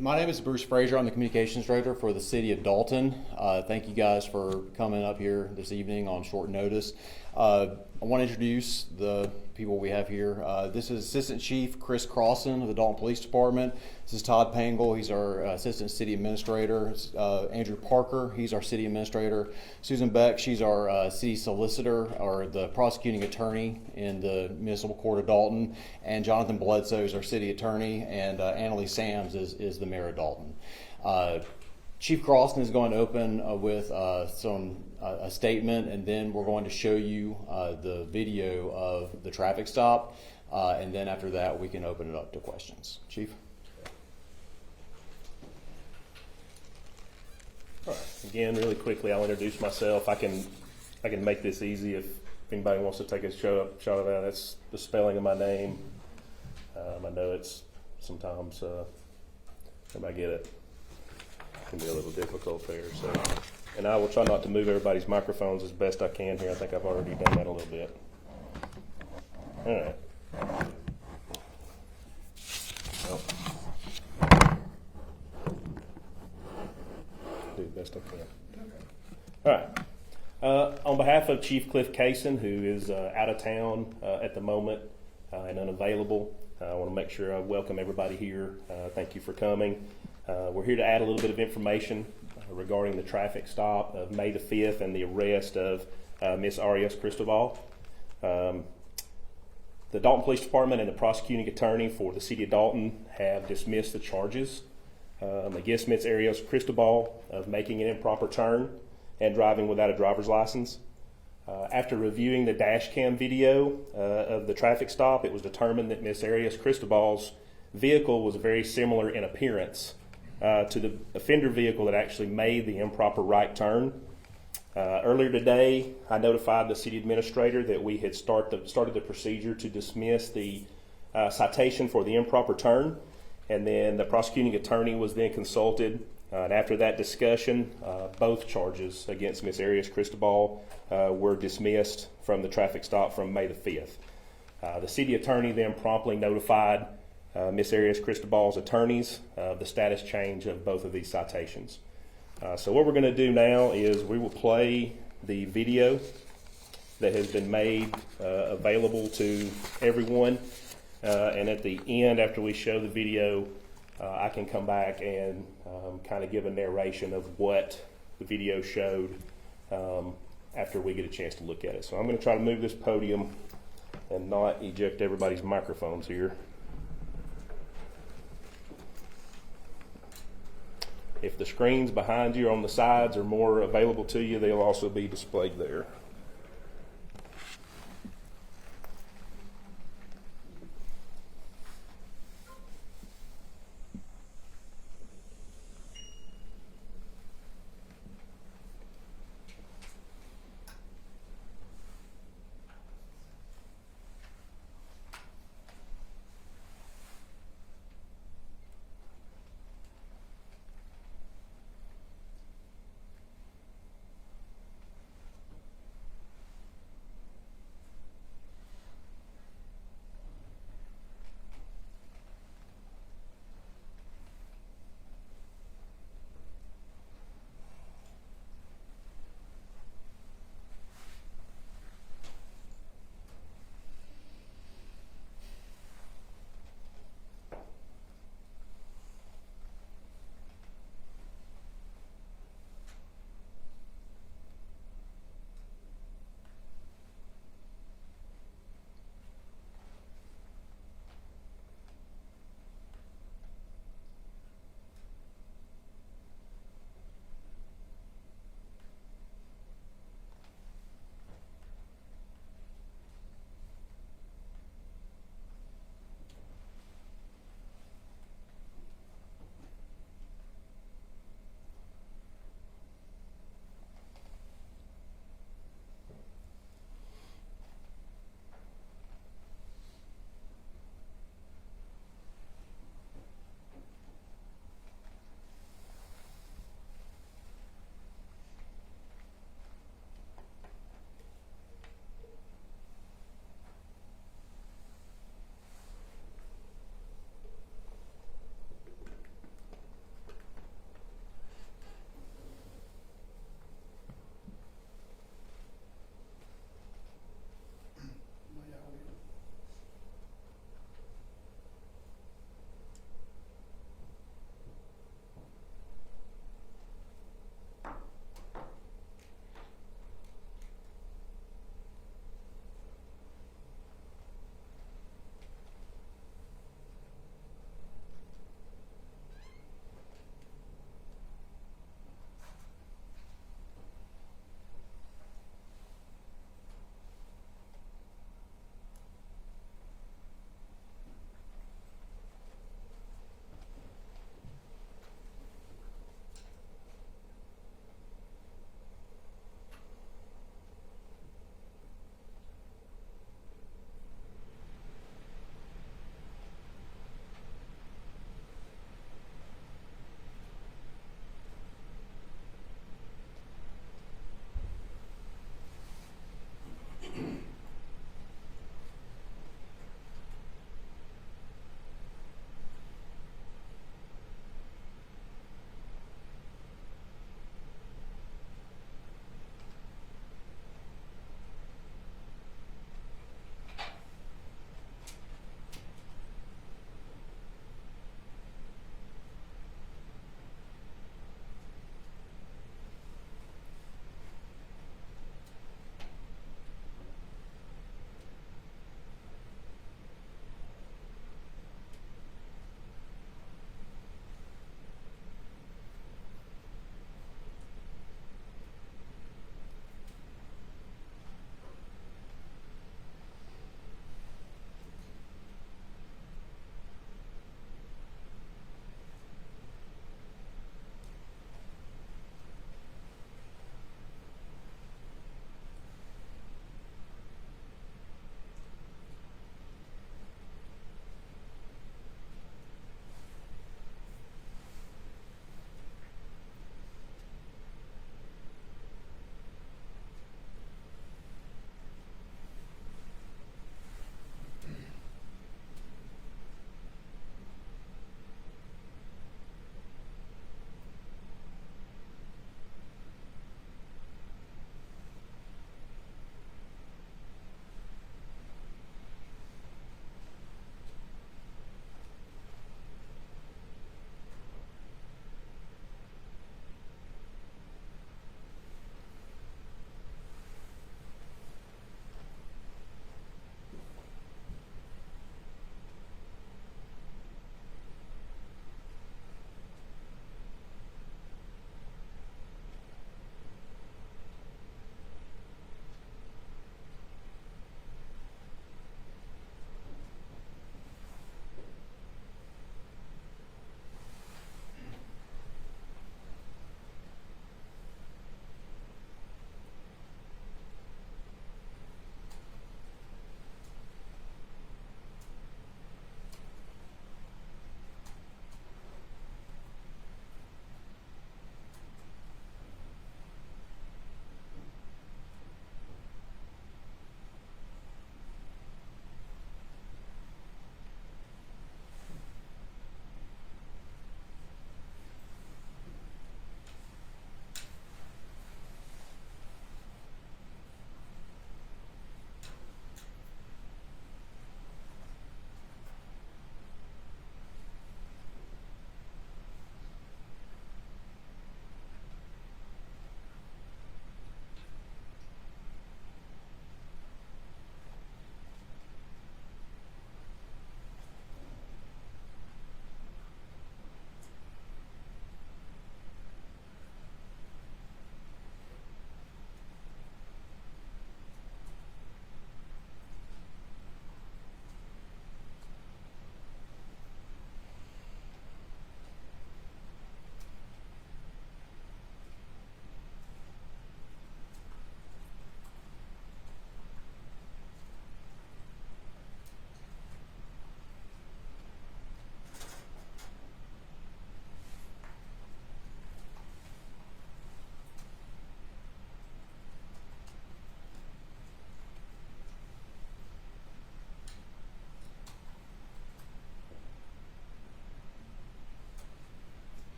My name is Bruce Frazier. I'm the communications director for the city of Dalton. Thank you guys for coming up here this evening on short notice. I want to introduce the people we have here. This is Assistant Chief Chris Crossan of the Dalton Police Department. This is Todd Pangle. He's our Assistant City Administrator. Andrew Parker. He's our City Administrator. Susan Beck. She's our City Solicitor, or the Prosecuting Attorney in the Municipal Court of Dalton. And Jonathan Bledsoe is our City Attorney. And Annalee Sams is the Mayor of Dalton. Chief Crossan is going to open with a statement, and then we're going to show you the video of the traffic stop, and then after that we can open it up to questions. Chief? All right. Again, really quickly, I'll introduce myself. I can make this easy if anybody wants to take a shot of that. That's the spelling of my name. I know it's sometimes everybody get it. Can be a little difficult there. So, and I will try not to move everybody's microphones as best I can here. I think I've already done that a little bit. All right. Well, do the best I can. All right. On behalf of Chief Cliff Kaysen, who is out of town at the moment and unavailable, I want to make sure I welcome everybody here. Thank you for coming. We're here to add a little bit of information regarding the traffic stop of May the 5th and the arrest of Miss Arias Cristobal. The Dalton Police Department and the prosecuting attorney for the city of Dalton have dismissed the charges against Miss Arias Cristobal of making an improper turn and driving without a driver's license. After reviewing the dash cam video of the traffic stop, it was determined that Miss Arias Cristobal's vehicle was very similar in appearance to the offender vehicle that actually made the improper right turn. Earlier today, I notified the city administrator that we had started the procedure to dismiss the citation for the improper turn, and then the prosecuting attorney was then consulted. And after that discussion, both charges against Miss Arias Cristobal were dismissed from the traffic stop from May the 5th. The city attorney then promptly notified Miss Arias Cristobal's attorneys the status change of both of these citations. So what we're going to do now is we will play the video that has been made available to everyone, and at the end, after we show the video, I can come back and kind of give a narration of what the video showed after we get a chance to look at it. So I'm going to try to move this podium and not eject everybody's microphones here. If the screens behind you or on the sides are more available to you, they'll also be displayed there.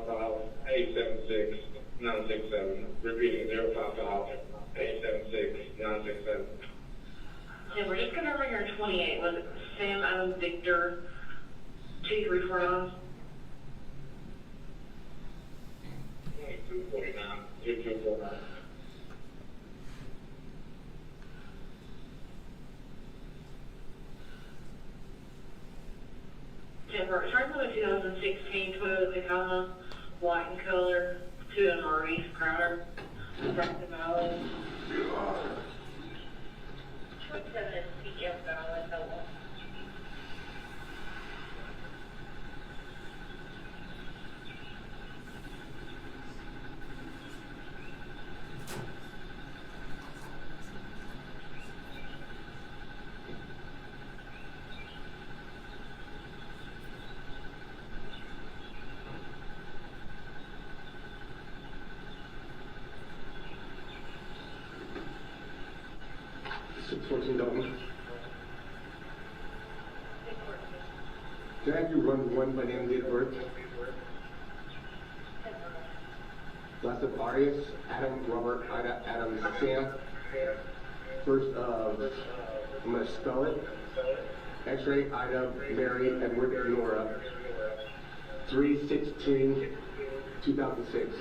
876-967. Repeating, 055-876-967. Yeah, we're just confirming your 28. Was it Sam Adam Victor 2349? 2249. Yeah, we're trying to put a 2016 Toyota Tacoma, white in color, to a Maurice Crowder, Franklin Valley. 27 is CF Valley, hello. Dalton. Can I have you run one by name, date of birth? Last of Arias, Adam, Robert, Ida, Adam, Sam. First, I'm going to spell it. X-ray, Ida, Mary, Edward, Nora. 3/16/2006.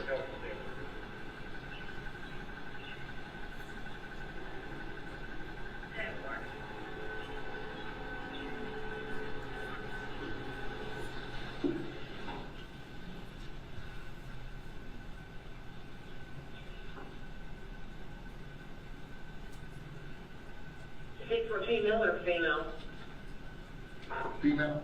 Female or female? Female.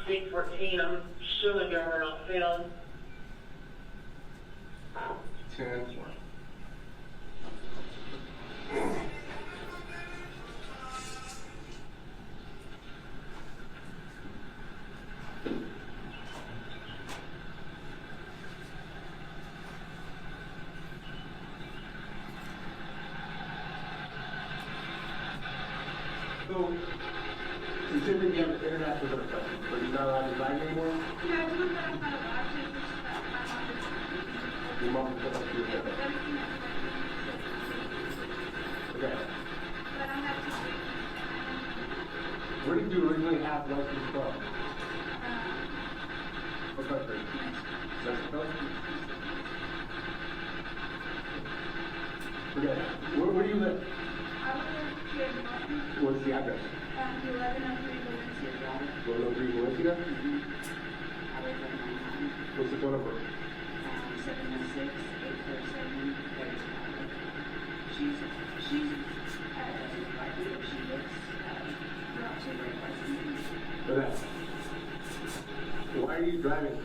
State 14, I'm showing driver on film. 10. So, considering you have an international drug test, but you're not allowed to drive anymore? Yeah, I do that on my watch. Your mom can put up to your head. Okay. But I have to Where did you originally have license from? What country? Mexico? Okay. Where do you live? I live here in Norton, What's the address? 1103 Valencia Drive. 103 Valencia? I live with my mom. What's the phone number? 706-847-35. She's doesn't like me if she lives throughout two great licenses. Okay. Why are you driving? I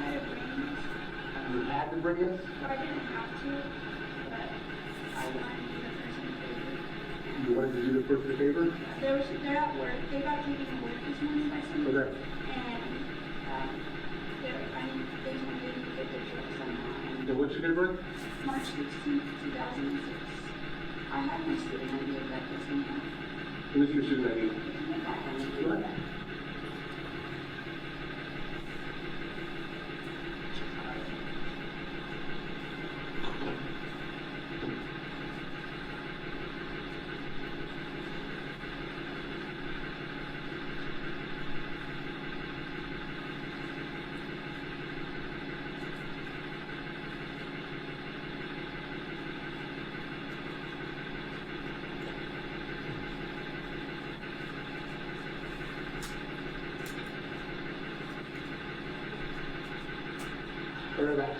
have brains. You had to bring this? But I didn't have to, but I wanted to do the person a favor. You wanted to do the person a favor? They're at work. They got taken to work this morning by somebody. Okay. And they wanted to get their truck somehow. And what's your date of birth? March 16th, 2006. I have my student ID back this morning. And this is your student ID. Go ahead. be right back.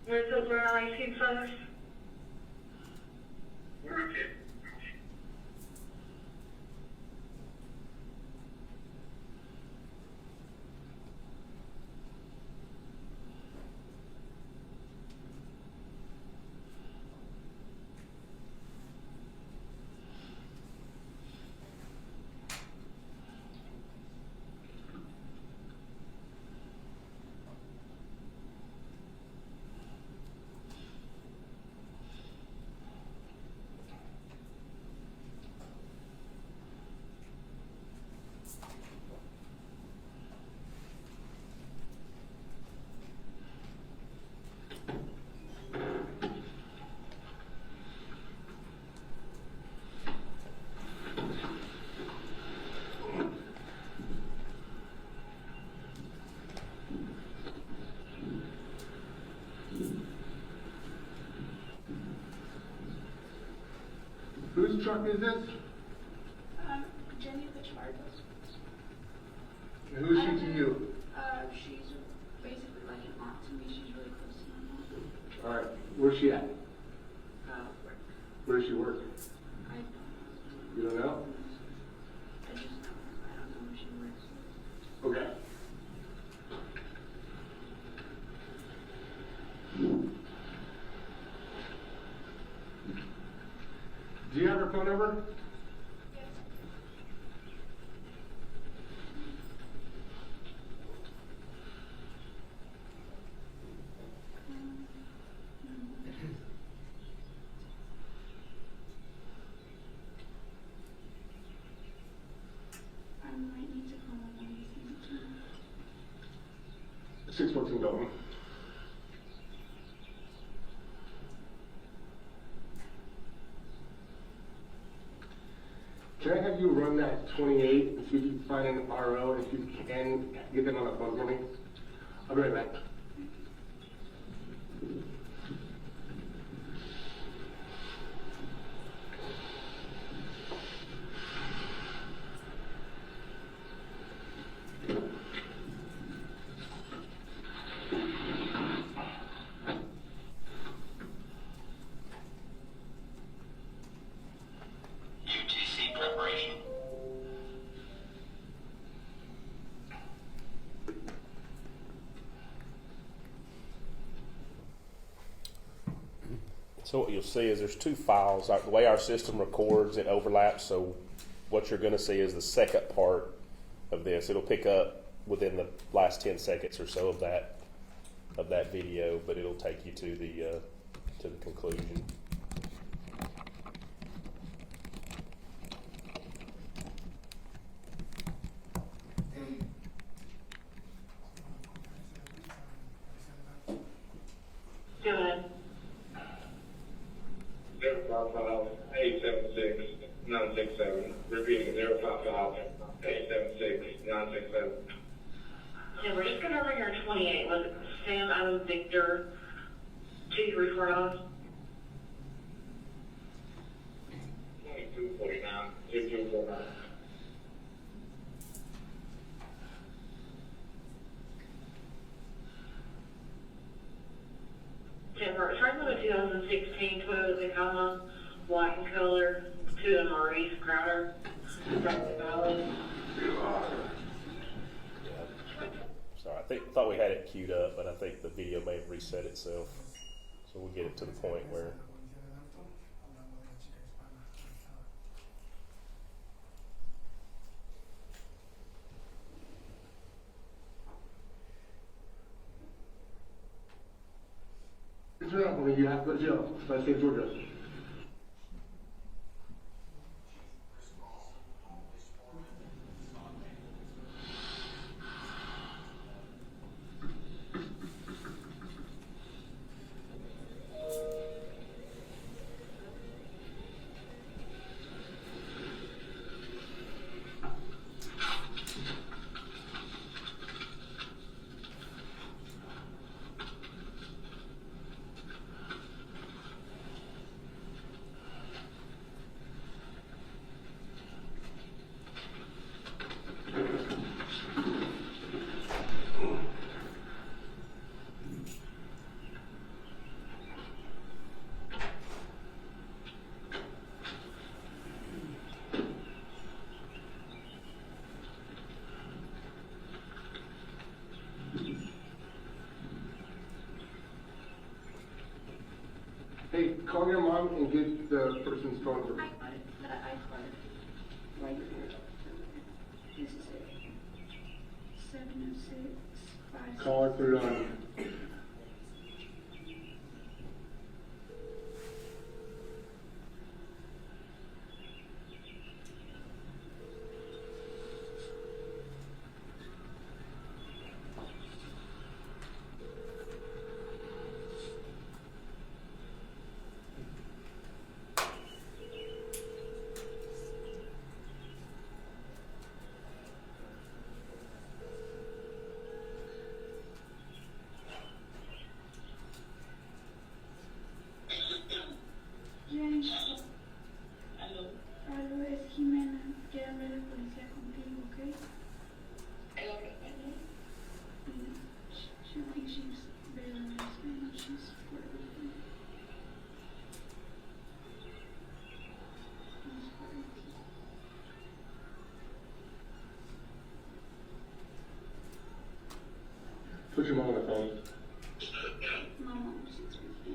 Where's those RIC first? Whose truck is this? Jenny the Chargers. And who's she to you? She's basically like an aunt to me. She's really close to my mom. All right, where's she at? Work. Where does she work? I don't know. You don't know? I just know her. I don't know who she works with. Okay. Do you have her phone number? Yes. I might need to call my mom and see what 614 Dalton. Can I have you run that 28 and see if you can find an RO and if you can get them on the phone for me? I'll be right back. UTC preparation. So what you'll see is there's two files. The way our system records, it overlaps. So what you're going to see is the second part of this. It'll pick up within the last 10 seconds or so of that video, but it'll take you to the conclusion. Go ahead. 055-876-967. Repeating, 055-876-967. Yeah, we're just gonna ring our 28. Was it Sam Adam Victor 2349? 2249. 2249. 2016 Toyota Tacoma, white in color, 2 MREs, Crowder, Franklin Valley. Sorry, thought we had it queued up, but I think the video may have reset itself. So we'll get it to the point where. Turn up when you have to go to jail. So I say Georgia. Hey, call your mom and get the person's phone number. I card. Right here. This is it. 706-5. Call her, put it on. James. Aló, es Jimena. Quiero hablar de policía contigo, ¿ok? She thinks she's better than us, and she's flirting. She's flirting. Put your mom on the phone. My mom sits with me.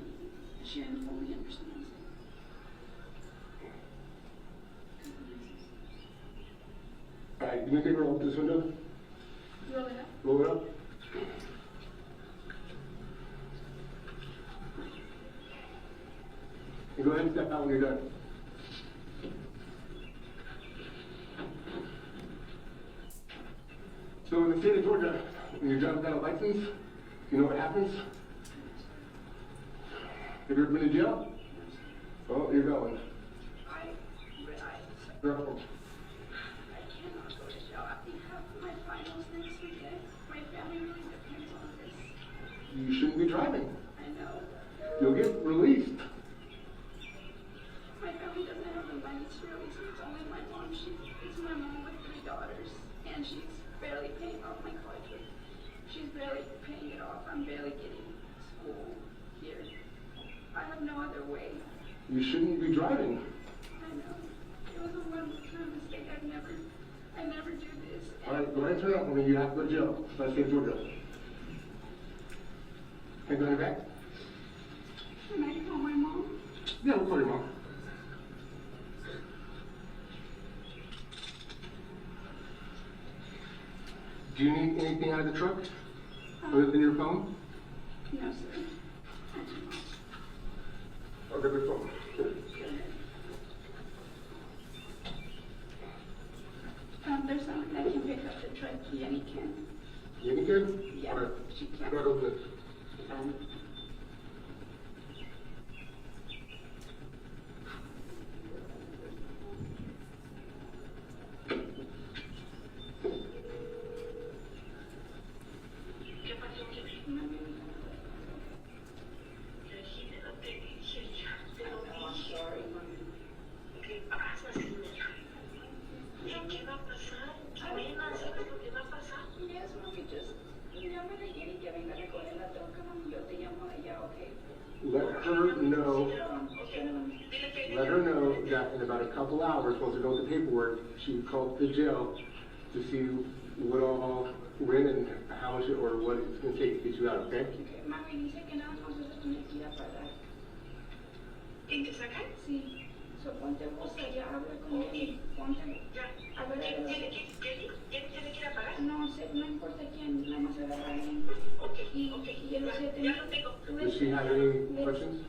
She fully understands. Alright, do me a favor, open this window. Roll it up. Roll it up. And go ahead and step out when you're done. So in the state of Georgia, when you're done without a license, you know what happens? Have you ever been to jail? Oh, you're going. I realize You're up. I cannot go to jail. I have my finals next weekend. My family really depends on this. You shouldn't be driving. I know. You'll get released. My family doesn't have the money to release me. It's only my mom. It's my mom with 3 daughters. And she's barely paying off my college. She's barely paying it off. I'm barely getting school here. I have no other way. You shouldn't be driving. I know. It was a one-time mistake. I never do this. Alright, go ahead and turn up when you have to go to jail. Let's say Georgia. Can you go in your back? Can I call my mom? Yeah, we'll call your mom. Do you need anything out of the truck? Other than your phone? No, sir. I do not. I'll get the phone. There's someone that can pick up the truck. Yanni can. You can? Yeah, Alright. she can. Go ahead, open it. ¿Qué pasó? I'm sorry. ¿Qué pasa, señora? ¿Qué va a pasar? Buenas, ¿sabes lo que va a pasar? Yes, mami, just, llámale a Yanni que venga a recoger la troca, mami, yo te llamo. a couple hours, once we're done with the paperwork, she called the jail to see what all went and how much or what it's going to take to get you out, okay? Mami dice que nada más vas a tener que ir a pagar. ¿Y te sacan? Sí. So, ponte vos allá, habla con él. Ponte. Ya. A ver, ¿Quién tiene que ir a pagar? no sé, no importa quién, nada más agarra a alguien. Ok, Y, ok. y los 7,000. Ya lo tengo. Does she have any questions?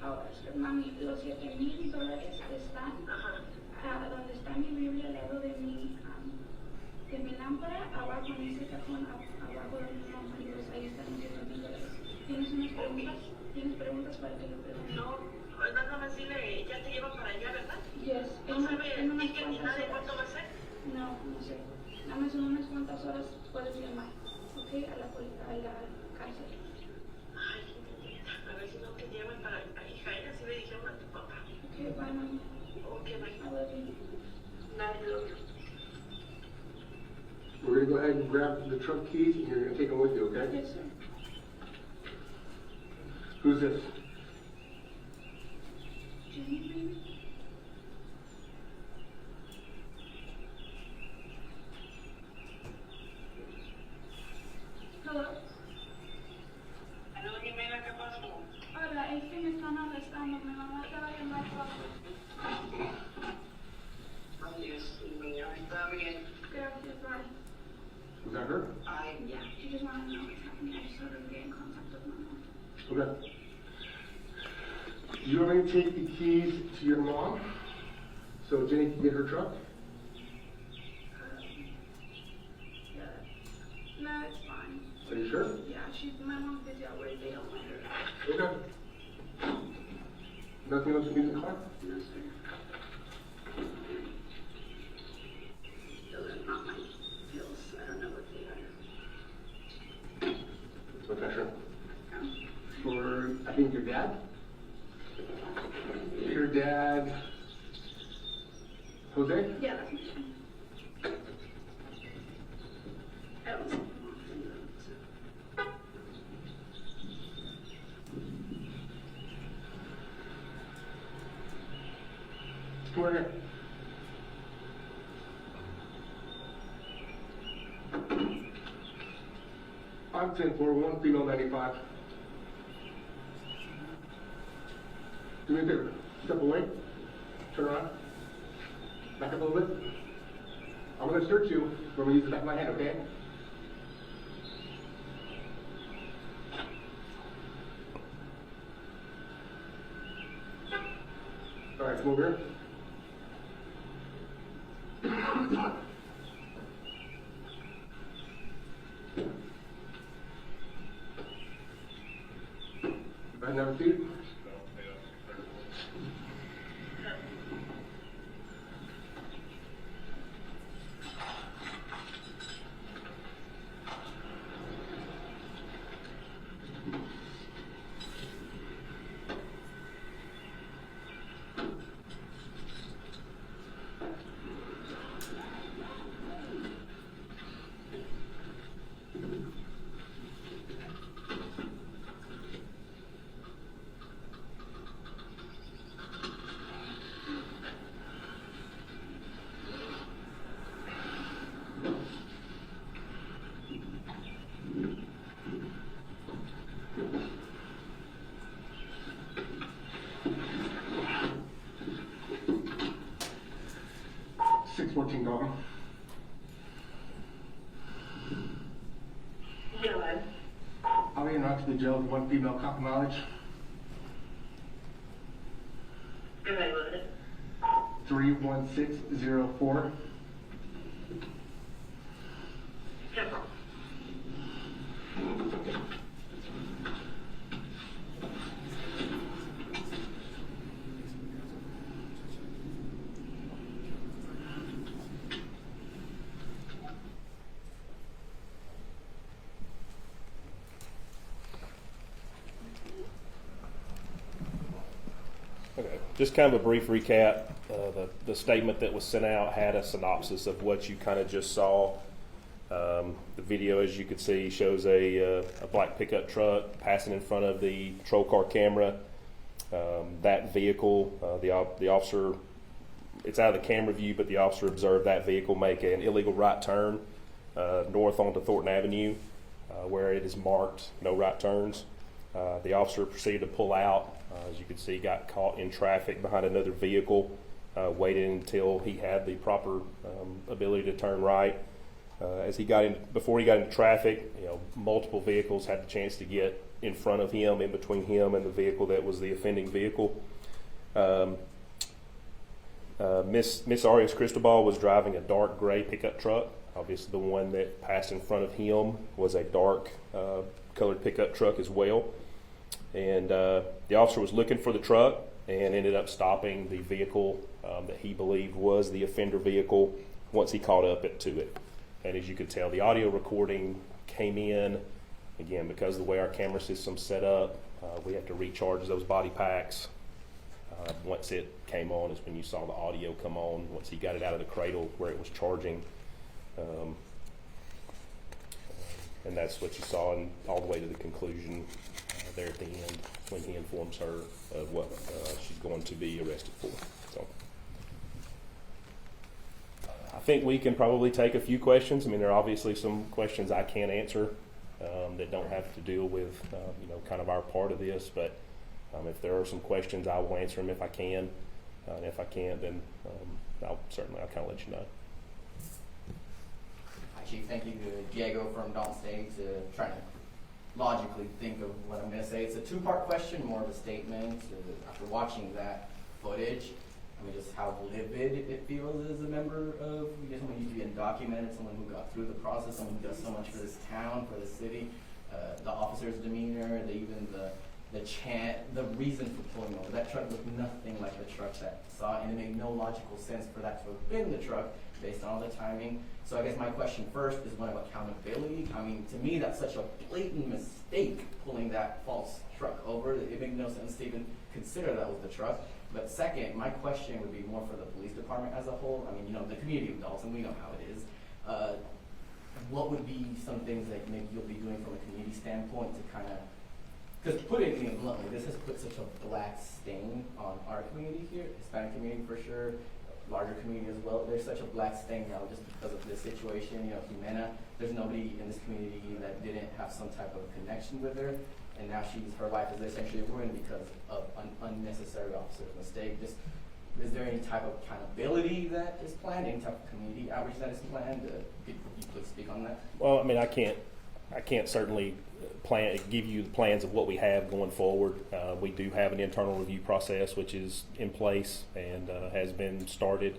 Ahora, mami, los $7,000 están donde está mi Biblia al lado de mi lámpara, abajo en ese cajón, abajo de mi mamá, ahí están los $7,000. ¿Tienes unas preguntas? ¿Tienes preguntas para que le pregunte? No, nada más dile, ya te llevan para allá, ¿verdad? Yes, ¿No sabe en unas ni cuantas de horas. cuánto va a ser? No, no sé. Nada más en unas cuantas horas puedes llamar, ¿ok? A la cárcel. Ay, a ver si no te llevan para Jaén, así le dijeron a tu papá. Ok, bye, mami. Ok, bye. I love you. Dale. We're going to go ahead and grab the truck keys and you're going to take them with you, okay? Yes, sir. Who's this? Jenny, baby? Hello? Aló, Jimena, ¿qué pasó? Hola, es que me están arrestando. Mi mamá te va a llamar rápido. Ay, Dios mío, está bien. Gracias, bye. Was that her? Yeah, she just wanted to know what's happening. I just wanted to get in contact with my mom. Okay. You want me to take the keys to your mom so Jenny can get her truck? Yeah. No, it's fine. Are you sure? Yeah, my mom's busy at work. They don't want her. Okay. Nothing else you need in the car? No, sir. Those are not my pills. I don't know what they are. Okay, sure. For, I think, your dad? Your dad, Jose? Yeah, that's my son. I don't see my mom anymore, so. Come over here. I'm 10-4, 1 female 95. Do me a favor. Step away. Turn around. Back up a little bit. I'm going to search you. I'm going to use the back of my hand, okay? All right, come over here. Go ahead and have a seat. $614. Dylan. I'll be in route to the jail with 1 female cop knowledge. Go ahead with it. 31604. Simple. Okay, just kind of a brief recap. The statement that was sent out had a synopsis of what you kind of just saw. The video, as you could see, shows a black pickup truck passing in front of the patrol car camera. That vehicle, the officer it's out of the camera view, but the officer observed that vehicle make an illegal right turn north onto Thornton Avenue, where it is marked no right turns. The officer proceeded to pull out. As you can see, got caught in traffic behind another vehicle, waited until he had the proper ability to turn right. Before he got into traffic, multiple vehicles had the chance to get in front of him, in between him and the vehicle that was the offending vehicle. Miss Arias Cristobal was driving a dark gray pickup truck. Obviously, the one that passed in front of him was a dark colored pickup truck as well. And the officer was looking for the truck and ended up stopping the vehicle that he believed was the offender vehicle once he caught up to it. And as you could tell, the audio recording came in, again, because of the way our camera system's set up, we have to recharge those body packs. Once it came on is when you saw the audio come on, once he got it out of the cradle where it was charging. And that's what you saw all the way to the conclusion there at the end when he informs her of what she's going to be arrested for. So I think we can probably take a few questions. I mean, there are obviously some questions I can't answer that don't have to deal with kind of our part of this, but if there are some questions, I will answer them if I can. And if I can't, then I'll kind of let you know. Hi, Chief. Thank you to Diego from Dalton State trying to logically think of what I'm going to say. It's a two-part question, more of a statement. After watching that footage, I mean, just how livid it feels as a member of, someone who used to be undocumented, someone who got through the process, someone who does so much for this town, for the city, the officer's demeanor, the chant, the reason for pulling over. That truck looked nothing like the truck that saw it, and it made no logical sense for that to have been the truck based on all the timing. So I guess my question first is one of accountability. I mean, to me, that's such a blatant mistake, pulling that false truck over. It made no sense to even consider that was the truck. But second, my question would be more for the police department as a whole. I mean, the community of Dalton, we know how it is. What would be some things that maybe you'll be doing from a community standpoint to kind of, because putting it bluntly, this has put such a black stain on our community here, Hispanic community for sure, larger community as well. There's such a black stain now just because of this situation. Jimena, there's nobody in this community that didn't have some type of connection with her, and now her life is essentially ruined because of an unnecessary officer's mistake. Just, is there any type of accountability that is planned, any type of community outreach that is planned? Could you please speak on that? Well, I mean, I can't certainly give you the plans of what we have going forward. We do have an internal review process which is in place and has been started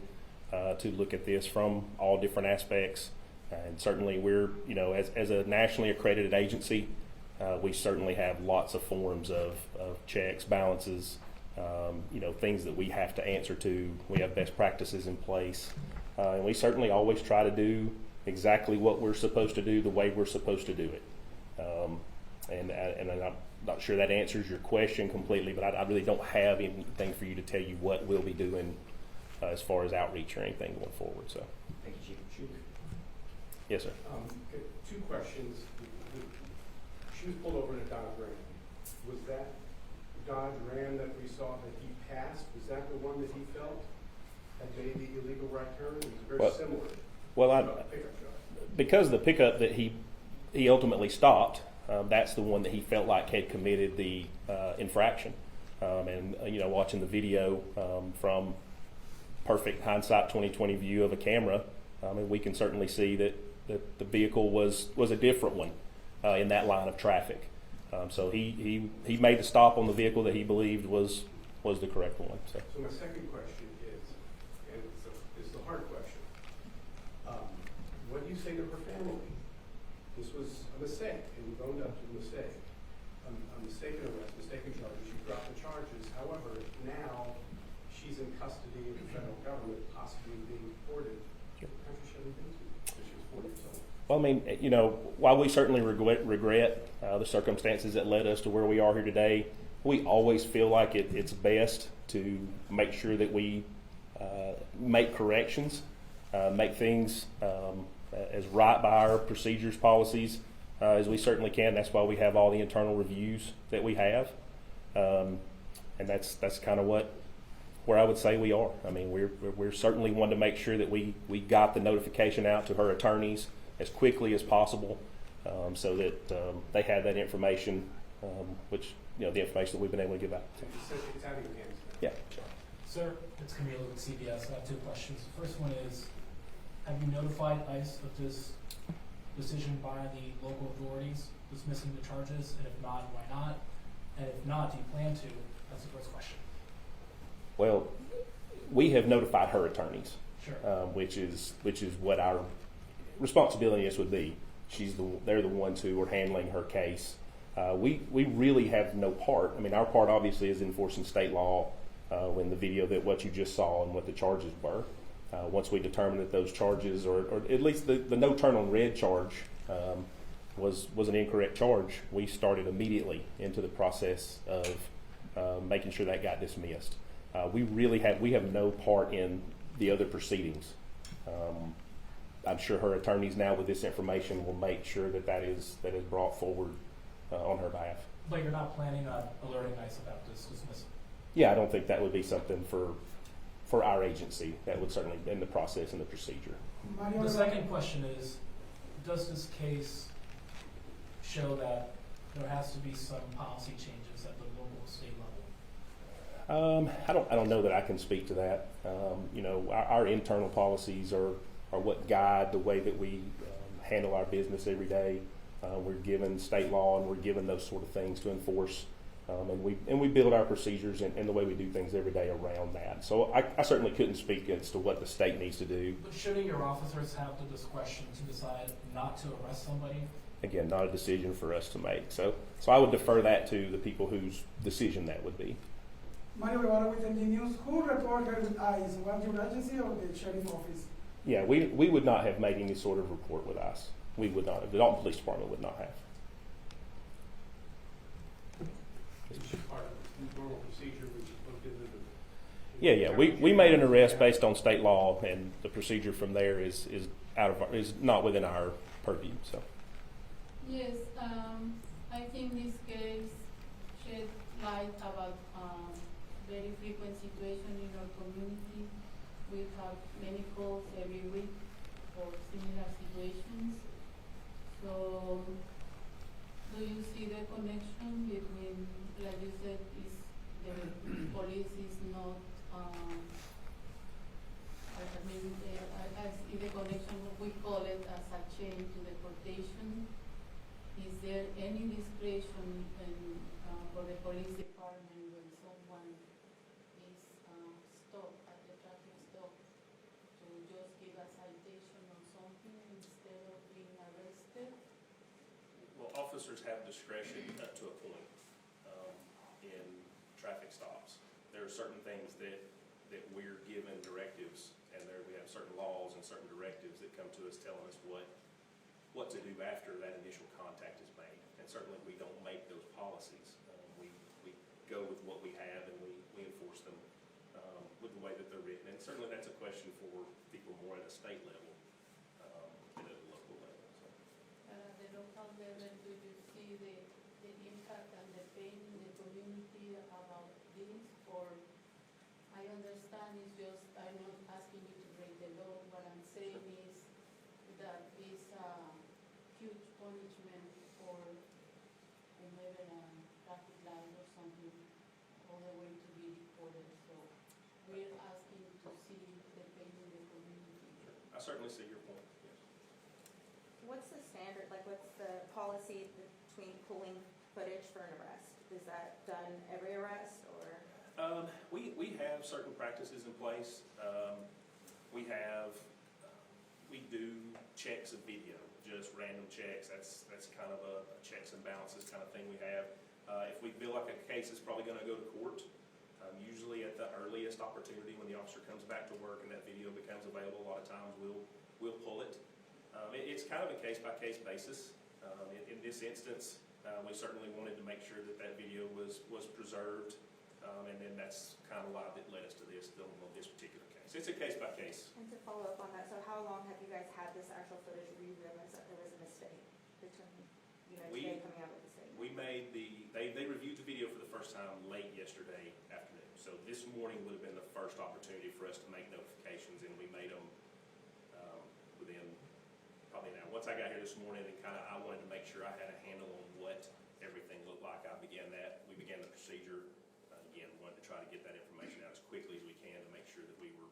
to look at this from all different aspects. And certainly we're, as a nationally accredited agency, we certainly have lots of forms of checks, balances, things that we have to answer to. We have best practices in place. And we certainly always try to do exactly what we're supposed to do the way we're supposed to do it. And I'm not sure that answers your question completely, but I really don't have anything for you to tell you what we'll be doing as far as outreach or anything going forward. So, thank you, Chief. Yes, sir. Okay, two questions. She was pulled over in a Dodge Ram. Was that Dodge Ram that we saw that he passed? Was that the one that he felt had made the illegal right turn? It was very similar. Well, because the pickup that he ultimately stopped, that's the one that he felt like had committed the infraction. And watching the video from perfect hindsight 20/20 view of a camera, we can certainly see that the vehicle was a different one in that line of traffic. So he made the stop on the vehicle that he believed was the correct one. So my second question is, and it's the hard question. What do you say to her family? This was a mistake, and you've owned up to the mistake. A mistaken arrest, mistaken charges. You dropped the charges. However, now she's in custody of the federal government, possibly being deported. What country should we go to? Because she was 40 years old. Well, I mean, while we certainly regret the circumstances that led us to where we are here today, we always feel like it's best to make sure that we make corrections, make things as right by our procedures, policies as we certainly can. That's why we have all the internal reviews that we have, and that's kind of what where I would say we are. I mean, we're certainly wanting to make sure that we got the notification out to her attorneys as quickly as possible, so that they have that information, which, you know, the information that we've been able to give out. It's out of your hands. Yeah. Sure. Sir, it's Camilo with CBS. I have 2 questions. The first one is, have you notified ICE of this decision by the local authorities dismissing the charges? And if not, why not? And if not, do you plan to? That's the first question. Well, we have notified her attorneys, Sure. which is what our responsibility would be. They're the ones who are handling her case. We really have no part. I mean, our part obviously is enforcing state law. When the video that what you just saw and what the charges were. Once we determined that those charges, or at least the no turn on red charge, was an incorrect charge, we started immediately into the process of making sure that got dismissed. We have no part in the other proceedings. I'm sure her attorneys now with this information will make sure that is brought forward on her behalf. But you're not planning on alerting ICE about this dismissal? Yeah, I don't think that would be something for our agency. That would certainly be in the process and the procedure. The second question is, does this case show that there has to be some policy changes at the local state level? I don't know that I can speak to that. You know, our internal policies are what guide the way that we handle our business every day. We're given state law and we're given those sort of things to enforce. And we build our procedures and the way we do things every day around that. So I certainly couldn't speak as to what the state needs to do. But shouldn't your officers have the discretion to decide not to arrest somebody? Again, not a decision for us to make. So I would defer that to the people whose decision that would be. Mario Guevara with ND News. Who reported her with ICE? Was your agency or the sheriff office? Yeah, we would not have made any sort of report with ICE. We would not have. The Dalton Police Department would not have. Part of normal procedure, which looked into the. Yeah. We made an arrest based on state law, and the procedure from there is not within our purview. So. Yes, I think this case shed light about very frequent situation in our community. We have many calls every week for similar situations. So, do you see the connection between, like you said, is the police is not, I see the connection, we call it as a chain to deportation. Is there any discretion for the police department when someone is stopped at the traffic stop to just give a citation or something instead of being arrested? Well, officers have discretion up to a point in traffic stops. There are certain things that we're given directives, and there we have certain laws and certain directives that come to us telling us what to do after that initial contact is made. And certainly we don't make those policies. We go with what we have, and we enforce them with the way that they're written. And certainly that's a question for people more at a state level than at a local level. So. At the local level, do you see the impact and the pain in the community about this? Or I understand it's just, I'm not asking you to break the law. What I'm saying is that it's a huge punishment for whomever a traffic light or something all the way to be deported. So we're asking to see the pain in the community. I certainly see your point. Yes. What's the standard, like what's the policy between pulling footage for an arrest? Is that done every arrest or? We have certain practices in place. We do checks of video, just random checks. That's kind of a checks and balances kind of thing we have. If we feel like a case is probably going to go to court, usually at the earliest opportunity when the officer comes back to work and that video becomes available, a lot of times we'll pull it. It's kind of a case-by-case basis. In this instance, we certainly wanted to make sure that video was preserved, and then that's kind of why that led us to this particular case. It's a case-by-case. And to follow up on that, so how long have you guys had this actual footage where you realized that there was a mistake between, today coming out with the statement? We made they reviewed the video for the first time late yesterday afternoon. So this morning would have been the first opportunity for us to make notifications, and we made them within probably an hour. Once I got here this morning, and I wanted to make sure I had a handle on what everything looked like. We began the procedure. Again, wanted to try to get that information out as quickly as we can to make sure that we were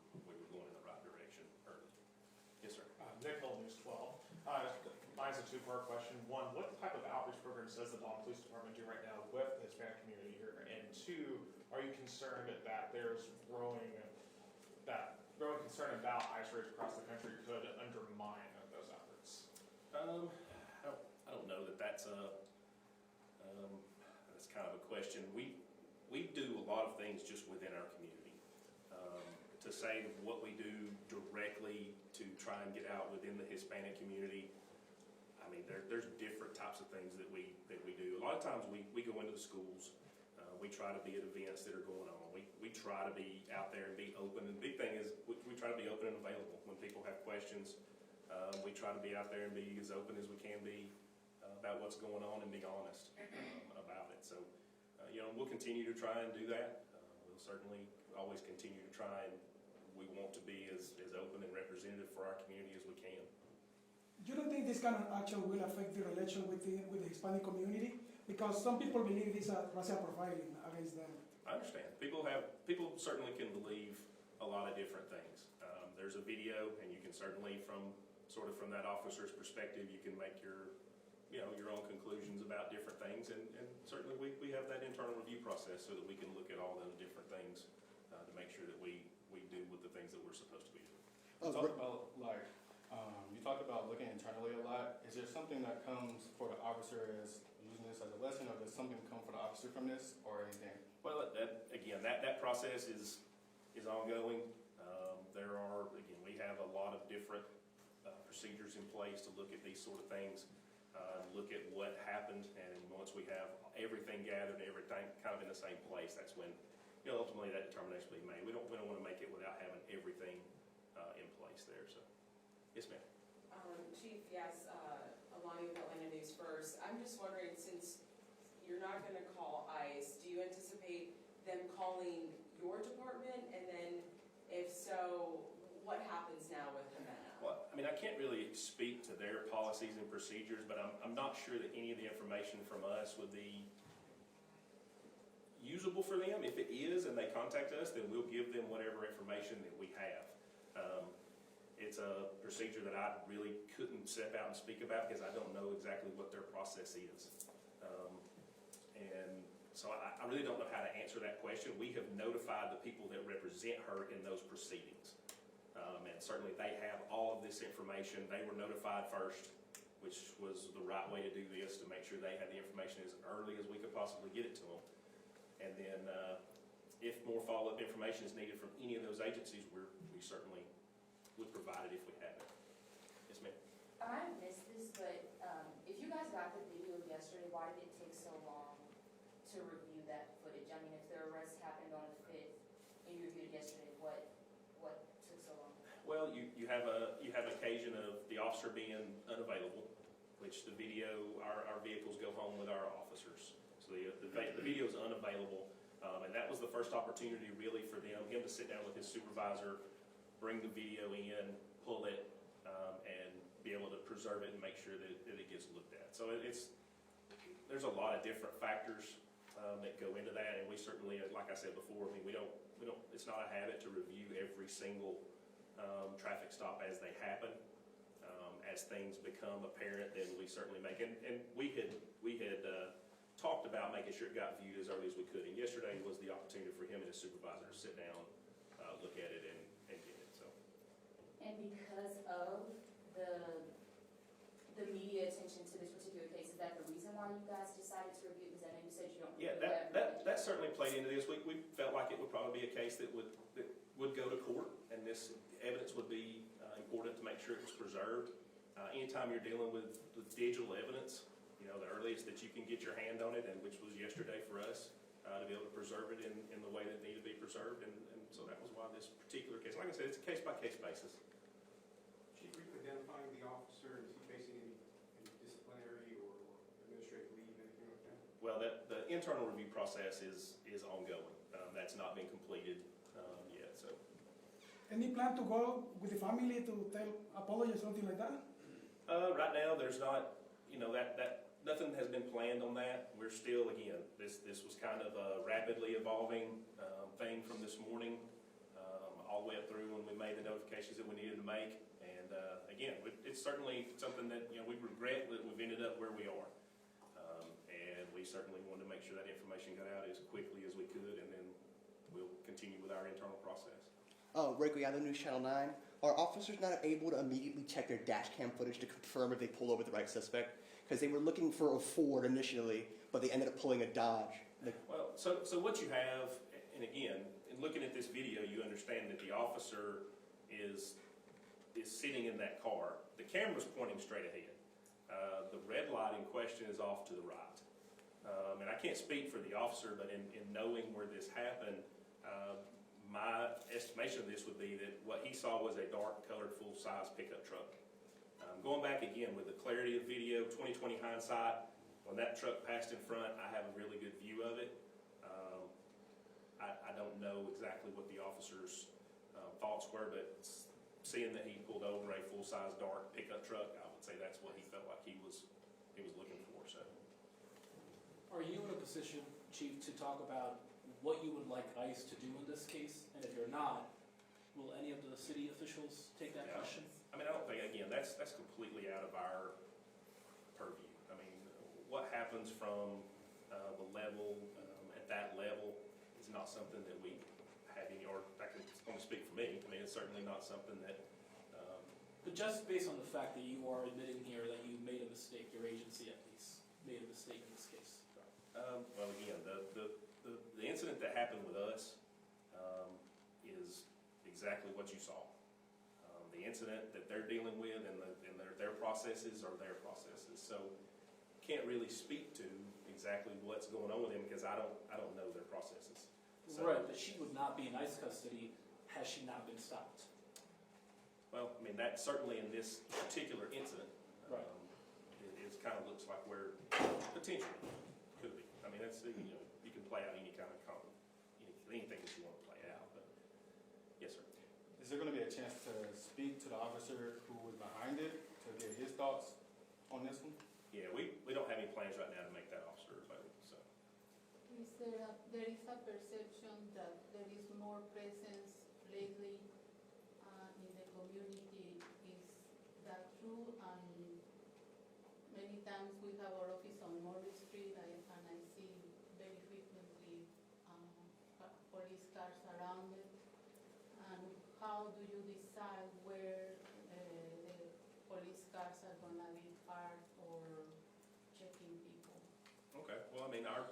going in the right direction early. Yes, sir. Nick Hill, News 12. Mine's a two-part question. One, what type of outreach programs does the Dalton Police Department do right now with the Hispanic community here? And two, are you concerned that there's growing concern about ICE raids across the country could undermine those efforts? I don't know that that's kind of a question. We do a lot of things just within our community. To say what we do directly to try and get out within the Hispanic community, I mean, there's different types of things that we do. A lot of times we go into the schools. We try to be at events that are going on. We try to be out there and be open. And the big thing is we try to be open and available. When people have questions, we try to be out there and be as open as we can be about what's going on and be honest about it. So, we'll continue to try and do that. We'll certainly always continue to try, and we want to be as open and representative for our community as we can. You don't think this kind of action will affect the relation with the Hispanic community? Because some people believe this is racial profiling against them. I understand. People certainly can believe a lot of different things. There's a video, and you can certainly, from that officer's perspective, you can make your own conclusions about different things, and certainly we have that internal review process so that we can look at all those different things to make sure that we do with the things that we're supposed to be doing. You talked about looking internally a lot. Is there something that comes for the officer as using this as a lesson, or does something come for the officer from this, or anything? Well, that process is ongoing. We have a lot of different procedures in place to look at these sort of things, look at what happened, and once we have everything gathered, everything kind of in the same place, that's when ultimately that determination will be made. We don't want to make it without having everything in place there. So, yes, ma'am. Chief, yes, Alani with Atlanta News First. I'm just wondering, since you're not going to call ICE, do you anticipate them calling your department? And then, if so, what happens now with Humana? Well, I mean, I can't really speak to their policies and procedures, but I'm not sure that any of the information from us would be usable for them. If it is and they contact us, then we'll give them whatever information that we have. It's a procedure that I really couldn't step out and speak about because I don't know exactly what their process is. And so I really don't know how to answer that question. We have notified the people that represent her in those proceedings. And certainly they have all of this information. They were notified first, which was the right way to do this, to make sure they had the information as early as we could possibly get it to them. And then if more follow-up information is needed from any of those agencies, we certainly would provide it if we have it. Yes, ma'am. I missed this, but if you guys got the video yesterday, why did it take so long to review that footage? I mean, if the arrest happened on the 5th and you reviewed it yesterday, what took so long? Well, you have occasion of the officer being unavailable, which the video, our vehicles go home with our officers. So the video is unavailable, and that was the first opportunity really for him to sit down with his supervisor, bring the video in, pull it, and be able to preserve it and make sure that it gets looked at. So there's a lot of different factors that go into that, and we certainly, like I said before, I mean, we don't. It's not a habit to review every single traffic stop as they happen. As things become apparent, then we certainly make it. And we had talked about making sure it got viewed as early as we could. And yesterday was the opportunity for him and his supervisor to sit down, look at it, and get it. So. And because of the media attention to this particular case, is that the reason why you guys decided to review? Because I know you said you don't. Yeah, that certainly played into this. We felt like it would probably be a case that would go to court, and this evidence would be important to make sure it was preserved. Anytime you're dealing with digital evidence, the earliest that you can get your hand on it, and which was yesterday for us, to be able to preserve it in the way that it needed to be preserved, and so that was why this particular case, like I said, it's a case-by-case basis. Chief, are you identifying the officer? Is he facing any disciplinary or administrative leave, anything like that? Well, the internal review process is ongoing. That's not been completed yet. So, Any plan to go with the family to tell apology or something like that? right now, there's not, that nothing has been planned on that. We're still, again, this was kind of a rapidly evolving thing from this morning, all the way up through when we made the notifications that we needed to make. And again, it's certainly something that we regret that we've ended up where we are. And we certainly wanted to make sure that information got out as quickly as we could, and then we'll continue with our internal process. Ray Guiado, News Channel 9. Are officers not able to immediately check their dash cam footage to confirm if they pull over the right suspect? Because they were looking for a Ford initially, but they ended up pulling a Dodge. Well, so what you have, and again, in looking at this video, you understand that the officer is sitting in that car. The camera's pointing straight ahead. The red light in question is off to the right. And I can't speak for the officer, but in knowing where this happened, my estimation of this would be that what he saw was a dark colored full-size pickup truck. Going back again with the clarity of video, 20/20 hindsight, when that truck passed in front, I have a really good view of it. I don't know exactly what the officer's thoughts were, but seeing that he pulled over a full-size dark pickup truck, I would say that's what he felt like he was looking for. So, Are you in a position, Chief, to talk about what you would like ICE to do in this case? And if you're not, will any of the city officials take that question? I mean, I don't think, again, that's completely out of our purview. I mean, what happens from the level, at that level, is not something that we have any, or I can only speak for me. I mean, it's certainly not something that... But just based on the fact that you are admitting here that you made a mistake, your agency at least made a mistake in this case. Well, again, the incident that happened with us is exactly what you saw. The incident that they're dealing with and their processes are their processes. So can't really speak to exactly what's going on with them because I don't know their processes. So, right, but she would not be in ICE custody had she not been stopped. Well, I mean, that certainly in this particular incident, right. It kind of looks like where potentially could be. I mean, that's you can play out any kind of anything that you want to play out. But yes, sir. Is there going to be a chance to speak to the officer who was behind it to get his thoughts on this one? Yeah, we don't have any plans right now to make that officer available. So. There is a perception that there is more presence lately in the community. Is that true? And many times we have our office on Morris Street, and I see very frequently police cars around it. And how do you decide where the police cars are going to be parked or checking people? Okay. Well, I mean, our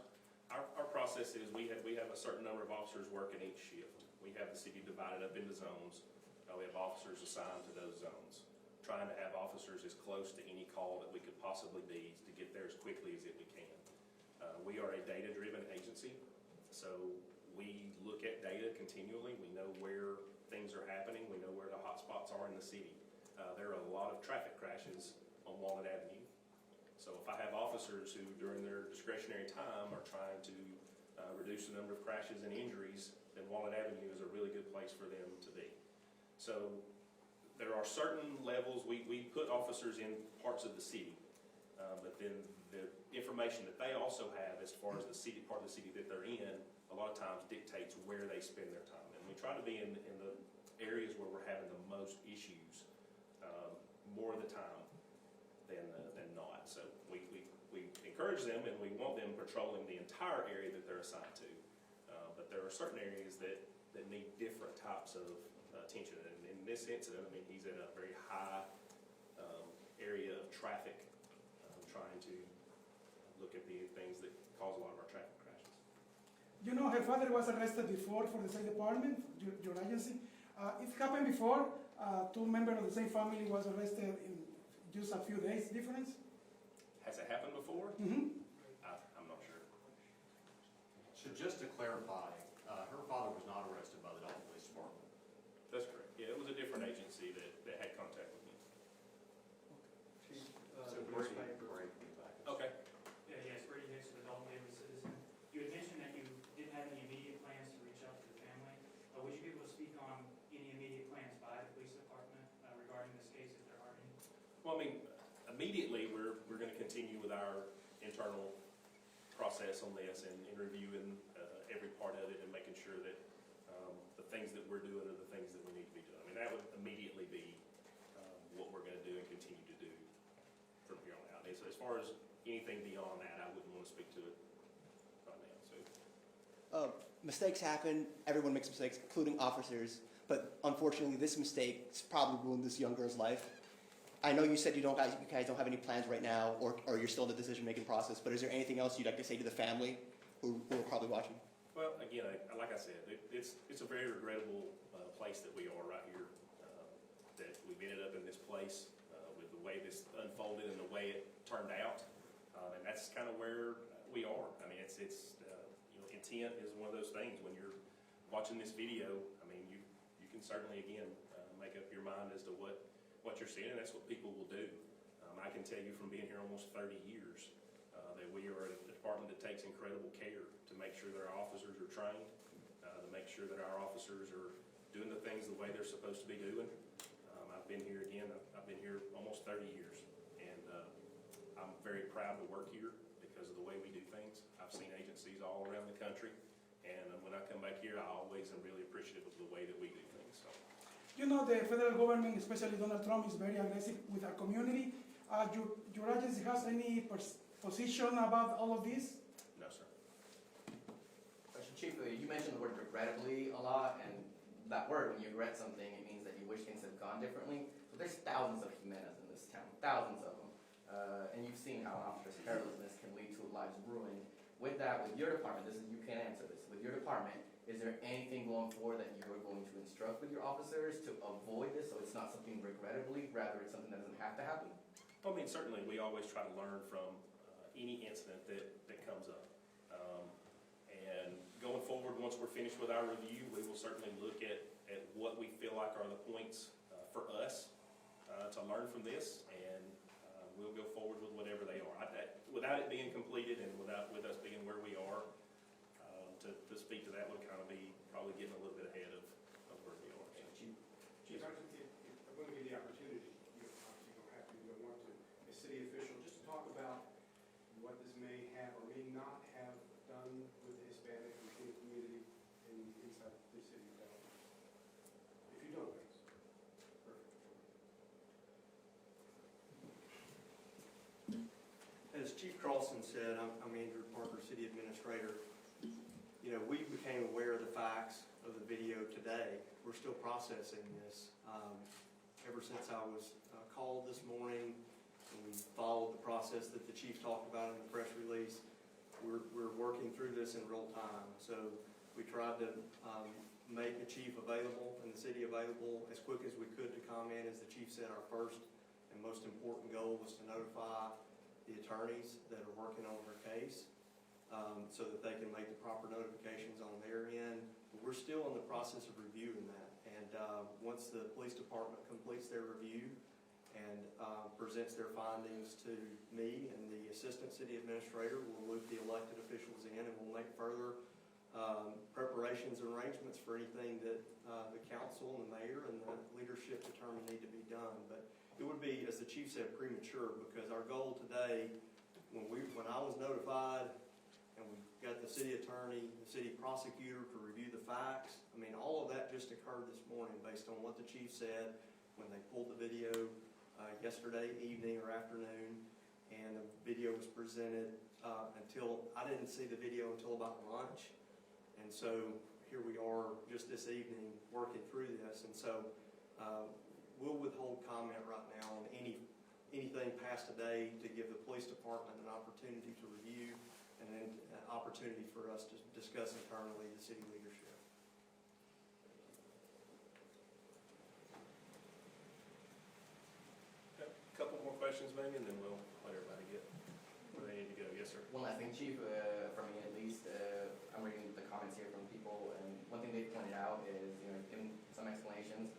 process is we have a certain number of officers working each shift. We have the city divided up into zones. We have officers assigned to those zones. Trying to have officers as close to any call that we could possibly be to get there as quickly as we can. We are a data-driven agency, so we look at data continually. We know where things are happening. We know where the hot spots are in the city. There are a lot of traffic crashes on Walnut Avenue. So if I have officers who, during their discretionary time, are trying to reduce the number of crashes and injuries, then Walnut Avenue is a really good place for them to be. So there are certain levels. We put officers in parts of the city, but then the information that they also have as far as the city, part of the city that they're in, a lot of times dictates where they spend their time. And we try to be in the areas where we're having the most issues more of the time than not. So we encourage them and we want them patrolling the entire area that they're assigned to. But there are certain areas that need different types of attention. And in this incident, I mean, he's in a very high area of traffic, trying to look at the things that cause a lot of our traffic crashes. You know, her father was arrested before for the same department, your agency. It happened before. Two members of the same family was arrested in just a few days difference. Has it happened before? Mm-hmm. I'm not sure. So just to clarify, her father was not arrested by the Dalton Police Department. That's correct. Yeah, it was a different agency that had contact with me. So Brady back. Okay. Yes, Brady Hicks with the Dalton Daily Citizen. You had mentioned that you didn't have any immediate plans to reach out Well, I mean, immediately, we're going to continue with our internal process on this and reviewing every part of it and making sure that the things that we're doing are the things that we need to be doing. I mean, that would immediately be what we're going to do and continue to do from here on out. As far as anything beyond that, I wouldn't want to speak to it right now. So. Mistakes happen. Everyone makes mistakes, including officers. But unfortunately, this mistake probably ruined this young girl's life. I know you said you guys don't have any plans right now, or you're still in the decision-making process. But is there anything else you'd like to say to the family who are probably watching? Well, again, like I said, it's a very regrettable place that we are right here. That we've ended up in this place with the way this unfolded and the way it turned out, and that's kind of where we are. I mean, it's you know, intent is one of those things. When you're watching this video, I mean, you can certainly again make up your mind as to what you're seeing, and that's what people will do. I can tell you from being here almost 30 years that we are a department that takes incredible care to make sure that our officers are trained, to make sure that our officers are doing the things the way they're supposed to be doing. I've been here again, I've been here almost 30 years, and I'm very proud to work here because of the way we do things. I've seen agencies all around the country, and when I come back here, I always am really appreciative of the way that we do things. So. You know, the federal government, especially Donald Trump, is very aggressive with our community. Your agency has any position about all of this? No, sir. Question, Chief, you mentioned the word regrettably a lot, and that word, when you regret something, it means that you wish things had gone differently. But there's thousands of Jimenez in this town, thousands of them. And you've seen how an officer's carelessness can lead to lives ruined. With that, with your department, you can't answer this, with your department, is there anything going forward that you're going to instruct with your officers to avoid this so it's not something regrettably, rather it's something that doesn't have to happen? Well, I mean, certainly we always try to learn from any incident that comes up. And going forward, once we're finished with our review, we will certainly look at what we feel like are the points for us to learn from this, and we'll go forward with whatever they are. Without it being completed and with us being where we are, to speak to that would kind of be probably getting a little bit ahead of where we are. Chief, I'm going to give you the opportunity, you obviously don't have to, you don't want to, a city official, just to talk about what this may have or may not have done with the Hispanic and Latino community inside the city of Dalton. If you don't, please. Perfect. As Chief Carlson said, I'm Andrew Parker, City Administrator. You know, we became aware of the facts of the video today. We're still processing this. Ever since I was called this morning, and we followed the process that the Chief talked about in the press release, we're working through this in real time. So we tried to make the Chief available and the City available as quick as we could to comment. As the Chief said, our first and most important goal was to notify the attorneys that are working on her case, so that they can make the proper notifications on their end. But we're still in the process of reviewing that. And once the police department completes their review and presents their findings to me and the assistant city administrator, we'll loop the elected officials in, and we'll make further preparations and arrangements for anything that the council and the mayor and the leadership determine need to be done. But it would be, as the Chief said, premature, because our goal today, when I was notified, and we got the city attorney, the city prosecutor to review the facts. I mean, all of that just occurred this morning based on what the Chief said when they pulled the video yesterday evening or afternoon, and the video was presented until, I didn't see the video until about lunch. And so here we are just this evening working through this. And so we'll withhold comment right now on anything past today to give the police department an opportunity to review, and then an opportunity for us to discuss internally the city leadership. Okay. A couple more questions maybe, and then we'll let everybody get where they need to go. Yes, sir. One last thing, Chief, for me at least, I'm reading the comments here from people, and one thing they pointed out is, given some explanations,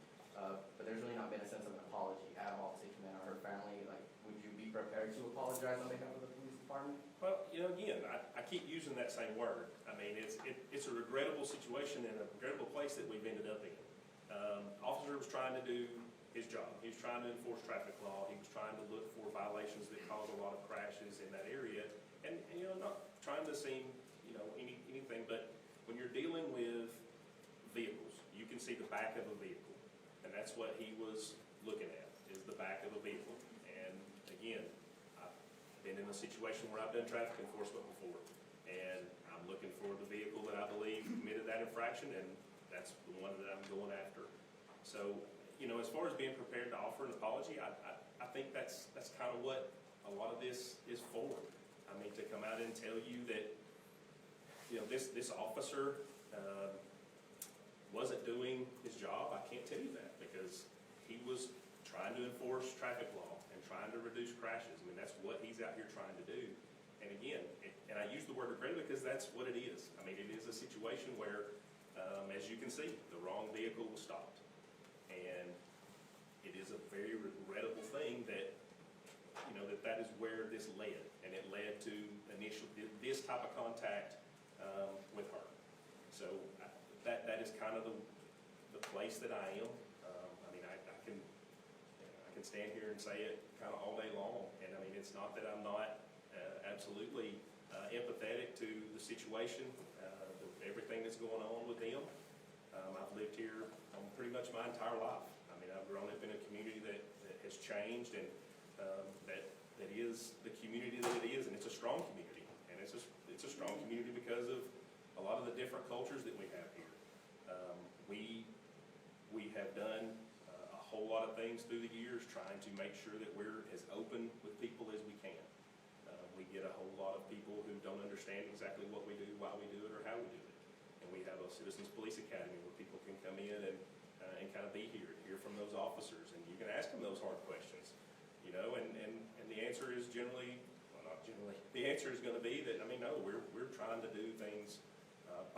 but there's really not been a sense of an apology at all to Jimena or her family. Like, would you be prepared to apologize on behalf of the police department? Well, again, I keep using that same word. I mean, it's a regrettable situation and a regrettable place that we've ended up in. Officer was trying to do his job. He was trying to enforce traffic law. He was trying to you're dealing with vehicles, you can see the back of a vehicle, and that's what he was looking at, is the back of a vehicle. And again, I've been in a situation where I've done traffic enforcement before, and I'm looking for the vehicle that I believe committed that infraction, and that's the one that I'm going after. So, you know, as far as being prepared to offer an apology, I think that's kind of what a lot of this is for. I mean, to come out and tell you that, you know, this officer wasn't doing his job, I can't tell you that, because he was trying to enforce traffic law and trying to reduce crashes. I mean, that's what he's out here trying to do. And again, and I use the word regret because that's what it is. I mean, it is a situation where, as you can see, the wrong vehicle was stopped. And it is a very regrettable thing that, you know, that is where this led. And it led to this type of contact with her. So that is kind of the place that I am. I mean, I can stand here and say it kind of all day long. And I mean, it's not that I'm not absolutely empathetic to the situation, everything that's going on with them. I've lived here pretty much my entire life. I mean, I've grown up in a community that has changed, and that is the community that it is, and it's a strong community. And it's a strong community because of a lot of the different cultures that we have here. We have done a whole lot of things through the years trying to make sure that we're as open with people as we can. We get a whole lot of people who don't understand exactly what we do, why we do it, or how we do it. And we have a Citizens Police Academy where people can come in and kind of be here, hear from those officers, and you can ask them those hard questions, you know, and the answer is generally, well, not generally, the answer is going to be that, I mean, no, we're trying to do things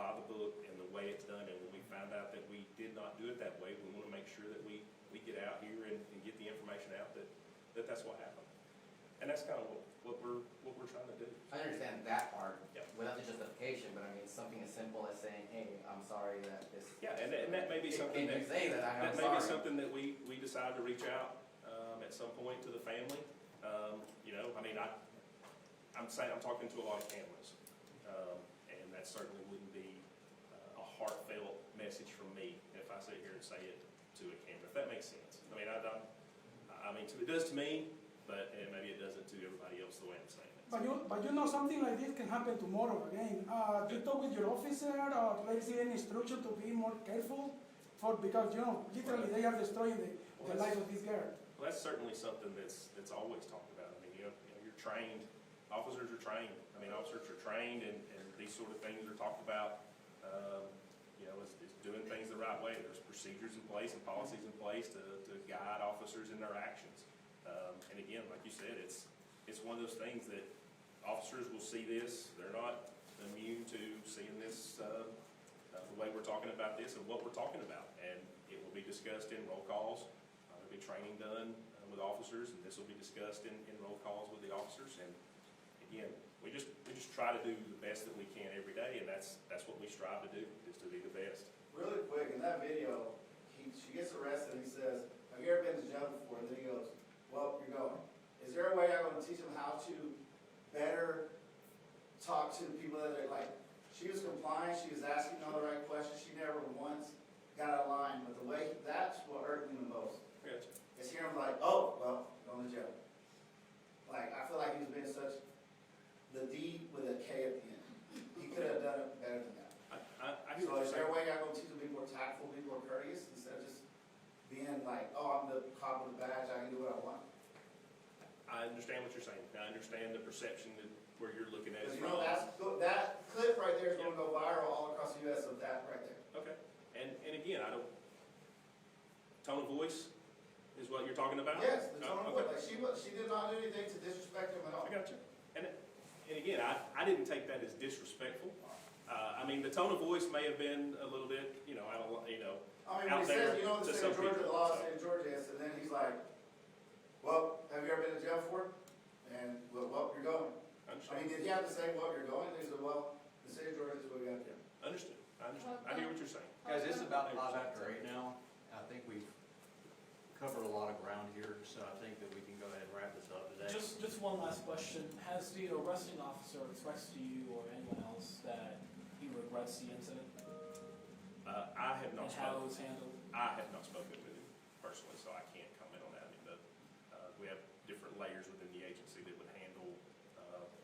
by the book and the way it's done, and when we find out that we did not do it that way, we want to make sure that we get out here and get the information out that's what happened. And that's kind of what we're trying to do. I understand that part, yeah, without the justification, but I mean, something as simple as saying, hey, I'm sorry that this... Yeah, and that may be something that... say that I'm may sorry. be something that we decide to reach out at some point to the family. You know, I mean, I'm talking to a lot of families, and that certainly wouldn't be a heartfelt message from me if I sit here and say it to a camera, if that makes sense. I mean, I mean, it does to me, but maybe it doesn't to everybody else the way I'm saying it. But you know, something like this can happen tomorrow again. You talk with your officer, or let's see any instruction to be more careful, because you know, literally they are destroying the life of this girl. Well, that's certainly something that's always talked about. I mean, you know, you're trained. Officers are trained. I mean, officers are trained, and these sort of things are talked about. You know, is doing things the right way. There's procedures in place and policies in place to guide officers in their actions. And again, like you said, it's one of those things that officers will see this. They're not immune to seeing this, the way we're talking about this and what we're talking about. And it will be discussed in roll calls. There'll be training done with officers, and this will be discussed in roll calls with the officers. And again, we just try to do the best that we can every day, and that's what we strive to do, is to be the best. Really quick, in that video, she gets arrested, and he says, have you ever been to jail before? And then he goes, well, you're going. Is there a way I'm going to teach them how to better talk to people that are like, she was compliant, she was asking all the right questions, she never once got out of line, but the way, that's what hurt me the most. Gotcha. Is hearing like, oh, well, going to jail. Like, I feel like he was being such, the D with a K at the end. He could have done it better than that. So is there a way I'm going to teach them to be more tactful, be more courteous, instead of just being like, oh, I'm the cop with the badge, I can do what I want? I understand what you're saying. I understand the perception that where you're looking at it. Because you know, that clip right there is going to go viral all across the U.S. of that right there. Okay. And again, I don't, tone of voice is what you're talking about? Yes, the tone of voice. Like she did not do anything to disrespect him at all. I got you. And again, I didn't take that as disrespectful. I mean, the tone of voice may have been a little bit, you know, I mean, out when he there says, you know, the to state some of Georgia, people. the law of the state of Georgia is, and then he's like, well, have you ever been to jail before? And, well, you're going. I mean, did he have to say, well, you're going? And he said, well, the state of Georgia is what we got to do. Understood. I understand. I hear what you're saying. Guys, it's about 5:08 now. I think we've covered a lot of ground here, so I think that we can go ahead and wrap this up today. Just one last question. Has the arresting officer expressed to you or anyone else that he regrets the incident? I have not and how it spoken. was handled? I have not spoken with him personally, so I can't comment on that. I mean, we have different layers within the agency that would handle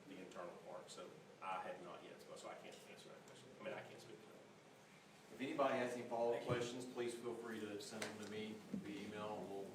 the internal part, so I have not yet spoken, so I can't answer that question. I mean, I can't speak to that. If anybody has any follow-up questions, please feel free to send them to me via email, and we'll